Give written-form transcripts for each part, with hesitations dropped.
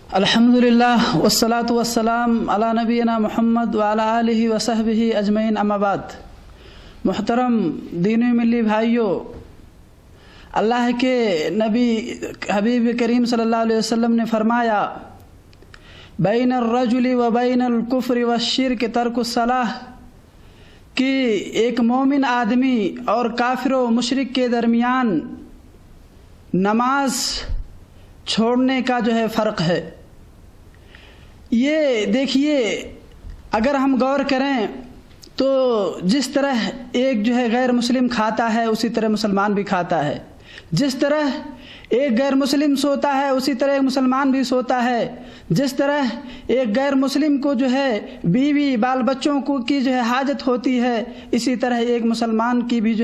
अल्हम्दुलिल्लाह वस्सलातु वस्सलाम अला नबीना मोहम्मद व अला आलिहि व सहबिहि अजमईन अम्मा बाद। मुहतरम दीनी मिली भाइयों, अल्लाह के नबी हबीब करीम सल्लल्लाहु अलैहि वसल्लम ने फरमाया, बैन अर्रजुली व बैन अल कुफ्र व शिर्क तर्कुस सलाह, कि एक मोमिन आदमी और काफिर व मुशरिक के दरमियान नमाज छोड़ने का फ़र्क है। ये देखिए, अगर हम गौर करें तो जिस तरह एक गैर मुस्लिम खाता है उसी तरह मुसलमान भी खाता है। जिस तरह एक गैर मुस्लिम सोता है उसी तरह एक मुसलमान भी सोता है। जिस तरह एक गैर मुस्लिम को बीवी बाल बच्चों को की हाजत होती है, इसी तरह एक मुसलमान की भी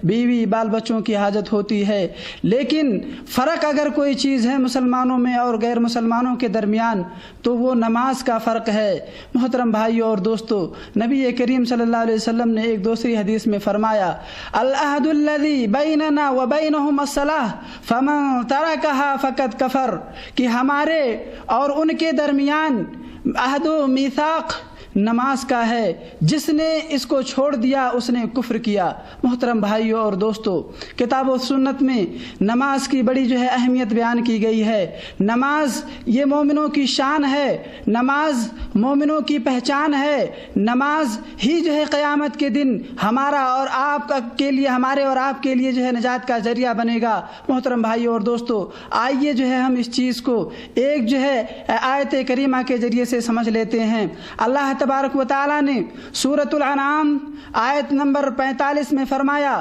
बीवी बाल बच्चों की हाजत होती है। लेकिन फ़र्क अगर कोई चीज़ है मुसलमानों में और गैर मुसलमानों के दरमियान, तो वो नमाज का फ़र्क है। मोहतरम भाइयों और दोस्तों, नबी करीम सल्लल्लाहु अलैहि वसल्लम ने एक दूसरी हदीस में फरमाया, अल अहदुल्लज़ी बैनना व बैनहुम अस्सलाह फमन तरकहा फ़क़द कफ़र, कि हमारे और उनके दरमियान अहदो मीसाक नमाज का है, जिसने इसको छोड़ दिया उसने कुफ्र किया। मोहतरम भाइयों और दोस्तों, किताब व सुन्नत में नमाज की बड़ी अहमियत बयान की गई है। नमाज ये मोमिनों की शान है, नमाज मोमिनों की पहचान है। नमाज ही क़यामत के दिन हमारा और आप के लिए, हमारे और आपके लिए निजात का जरिया बनेगा। मोहतरम भाइयों और दोस्तों, आइए हम इस चीज़ को एक आयत करीमा के ज़रिए से समझ लेते हैं। अल्लाह तबारक व तआला ने सूरतुल अनाम आयत नंबर 45 में फरमाया,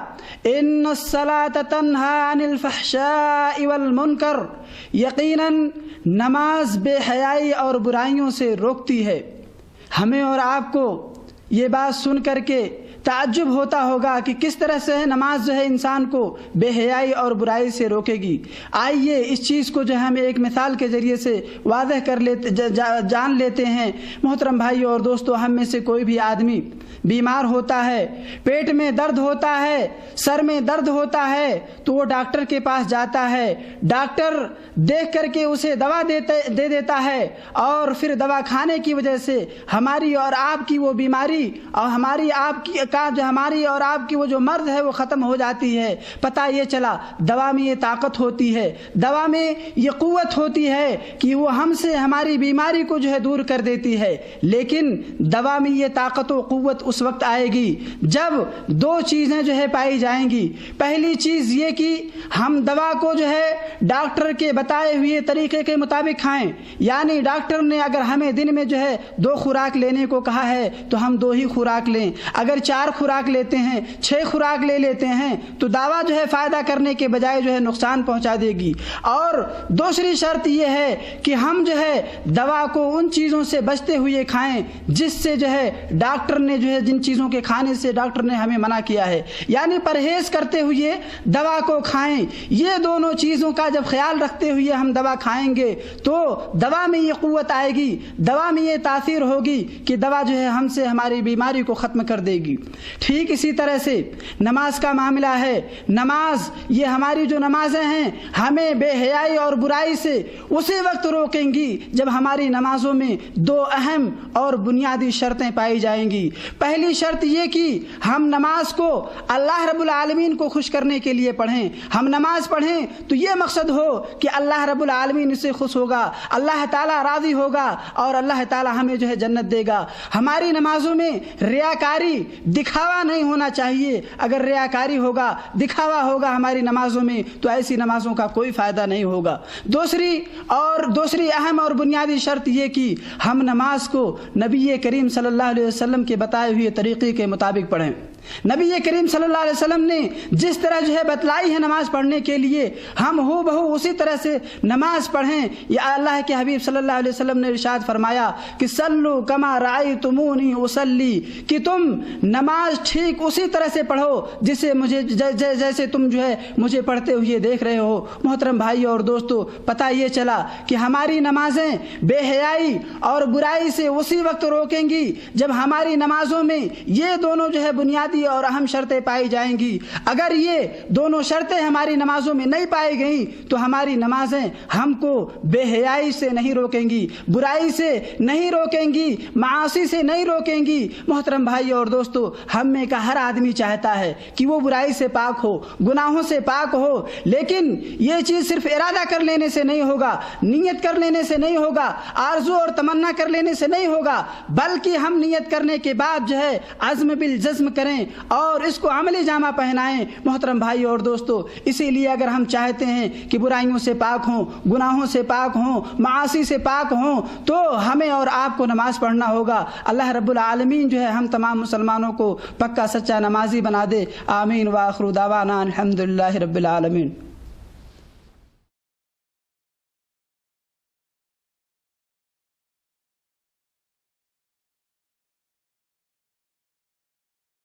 इन्नस्सलात तन्हा अनिल फहशाइ वल मुनकर, यकीनन नमाज बेहयाई और बुराइयों से रोकती है। हमें और आपको ये बात सुन करके ताज्जुब होता होगा कि किस तरह से नमाज इंसान को बेहयाई और बुराई से रोकेगी। आइए इस चीज़ को हम एक मिसाल के ज़रिए से वाज़ह कर लेते जान लेते हैं। मोहतरम भाइयों और दोस्तों, हम में से कोई भी आदमी बीमार होता है, पेट में दर्द होता है, सर में दर्द होता है, तो वो डॉक्टर के पास जाता है। डॉक्टर देख करके उसे दवा दे देता है और फिर दवा खाने की वजह से हमारी और आपकी वो बीमारी और हमारी और आपकी वो जो मर्द है वो ख़त्म हो जाती है। पता ये चला, दवा में ये ताकत होती है, दवा में ये क़ुव्वत होती है कि वो हमसे हमारी बीमारी को दूर कर देती है। लेकिन दवा में ये ताकत व क़ुव्वत उस वक्त आएगी जब दो चीज़ें पाई जाएंगी। पहली चीज़ ये कि हम दवा को डॉक्टर के बताए हुए तरीके के मुताबिक खाएं, यानी डॉक्टर ने अगर हमें दिन में 2 खुराक लेने को कहा है तो हम 2 ही खुराक लें। अगर 4 खुराक लेते हैं, 6 खुराक ले लेते हैं, तो दवा फ़ायदा करने के बजाय नुकसान पहुंचा देगी। और दूसरी शर्त यह है कि हम दवा को उन चीज़ों से बचते हुए खाएं जिससे डॉक्टर ने जिन चीज़ों के खाने से डॉक्टर ने हमें मना किया है, यानी परहेज़ करते हुए दवा को खाएं। ये दोनों चीज़ों का जब ख्याल रखते हुए हम दवा खाएंगे तो दवा में ये क़ुव्वत आएगी, दवा में ये तासीर होगी कि दवा हमसे हमारी बीमारी को ख़त्म कर देगी। ठीक इसी तरह से नमाज का मामला है। नमाज ये हमारी जो नमाजें हैं हमें बेहयाई और बुराई से उसी वक्त रोकेंगी जब हमारी नमाजों में 2 अहम और बुनियादी शर्तें पाई जाएंगी। पहली शर्त ये कि हम नमाज को अल्लाह रब्बुल आलमीन को खुश करने के लिए पढ़ें। हम नमाज पढ़ें तो ये मकसद हो कि अल्लाह रब्बुल आलमीन इससे खुश होगा, अल्लाह ताला राज़ी होगा और अल्लाह ताला हमें जन्नत देगा। हमारी नमाजों में रियाकारी, दिखावा नहीं होना चाहिए। अगर रियाकारी होगा, दिखावा होगा हमारी नमाजों में, तो ऐसी नमाजों का कोई फ़ायदा नहीं होगा। दूसरी अहम और बुनियादी शर्त ये कि हम नमाज को नबी करीम सल्लल्लाहु अलैहि वसल्लम के बताए हुए तरीक़े के मुताबिक पढ़ें। नबी करीम सल्लल्लाहु अलैहि वसल्लम ने जिस तरह बतलाई है नमाज पढ़ने के लिए, हम हो बहु उसी तरह से नमाज पढ़ें। या अल्लाह के हबीब सल्लल्लाहु अलैहि वसल्लम ने इरशाद फरमाया कि सल्लु कमा राअयतुमूनी उसल्ली, कि तुम नमाज ठीक उसी तरह से पढ़ो जैसे तुम मुझे पढ़ते हुए देख रहे हो। मोहतरम भाइयों और दोस्तों, पता ये चला कि हमारी नमाजें बेहयाई और बुराई से उसी वक्त रोकेंगी जब हमारी नमाजों में ये दोनों बुनियादी بنیادی اور اہم شرطیں پائی جائیں گی. اگر یہ دونوں شرطیں ہماری نمازوں میں نہیں پائی گئیں تو ہماری نمازیں ہم کو بے حیائی سے نہیں روکیں گی, برائی سے نہیں روکیں گی, معاصی سے نہیں روکیں گی. محترم بھائی اور دوستو, ہم میں کا ہر آدمی چاہتا ہے کہ وہ برائی سے پاک ہو, گناہوں سے پاک ہو, لیکن یہ چیز صرف ارادہ کر لینے سے نہیں ہوگا, نیت کر لینے سے نہیں ہوگا, آرزو اور تمنا کر لینے سے نہیں ہوگا, بلکہ ہم نیت کرنے کے بعد جو ہے عزم بالجزم کریں اور اس کو عملی جامہ پہنائیں. محترم بھائی اور دوستو, اسی لیے اگر ہم چاہتے ہیں کہ برائیوں سے پاک ہوں, گناہوں سے پاک ہوں, معاصی سے پاک ہوں, تو ہمیں اور آپ کو نماز پڑھنا ہوگا. اللہ رب العالمین جو ہے ہم تمام مسلمانوں کو پکا سچا نمازی بنا دے. آمین. وآخر دعوانا الحمدللہ رب العالمین.